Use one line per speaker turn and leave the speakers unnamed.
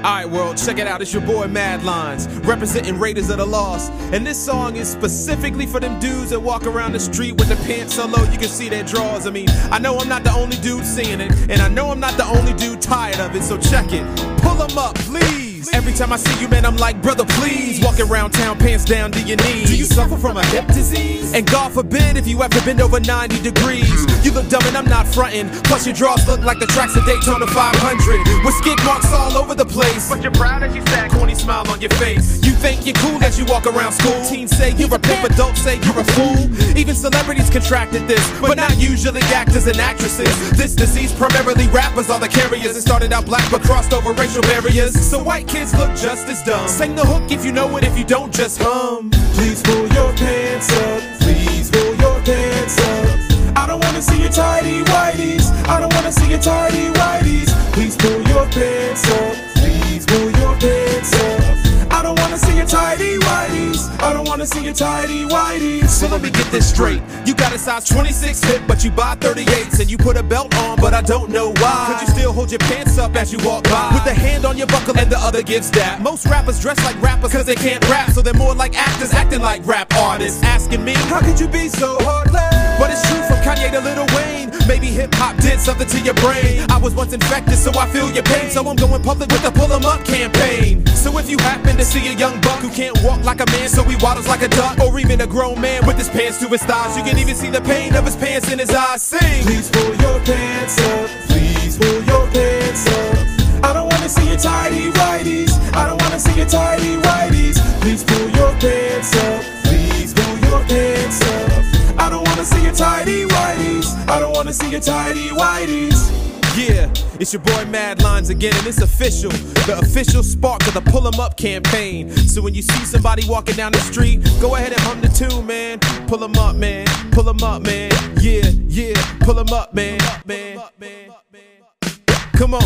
Alright world, check it out, it's your boy Mad Lines, representing Raiders of the Lost. And this song is specifically for them dudes that walk around the street with the pants so low you can see their drawers. I know I'm not the only dude seeing it, and I know I'm not the only dude tired of it, so check it. Pull them up, please. Every time I see you, man, I'm like, brother, please. Walking around town, pants down to your knees. Do you suffer from a hip disease? And God forbid if you ever bend over 90 degrees. You look dumb and I'm not frontin'. Plus your drawers look like the tracks of Daytona 500 with skid marks all over the place. But you're proud as you stand, corny smile on your face. You think you're cool as you walk around school. Teens say you're a pimp, adults say you're a fool. Even celebrities contracted this, but not usually actors and actresses. This disease, primarily rappers are the carriers. It started out black but crossed over racial barriers. So white kids look just as dumb. Sing the hook if you know it, if you don't, just hum. Please pull your pants up, please pull your pants up. I don't wanna see your tidy whities, I don't wanna see your tidy whities. Please pull your pants up, please pull your pants up. I don't wanna see your tidy whities, I don't wanna see your tidy whities. So let me get this straight, you got a size 26 hip but you buy 38s. And you put a belt on but I don't know why. Could you still hold your pants up as you walk by? With the hand on your buckle and the other gives that. Most rappers dress like rappers cause they can't rap, so they're more like actors acting like rap artists. Asking me, how could you be so heartless? But it's true, from Kanye to Lil Wayne, maybe hip-hop did something to your brain. I was once infected so I feel your pain, so I'm going public with the Pull 'em Up campaign. So if you happen to see a young buck who can't walk like a man so he waddles like a duck, or even a grown man with his pants to his thighs, you can even see the pain of his pants in his eyes. Sing! Please pull your pants up, please pull your pants up. I don't wanna see your tidy whities, I don't wanna see your tidy whities. Please pull your pants up, please pull your pants up. I don't wanna see your tidy whities, I don't wanna see your tidy whities. Yeah, it's your boy Mad Lines again, and it's official. The official spark of the Pull 'em Up campaign. So when you see somebody walking down the street, go ahead and hum the tune, man. Pull 'em up, man. Pull 'em up, man. Yeah, yeah. Pull 'em up, man. Come on.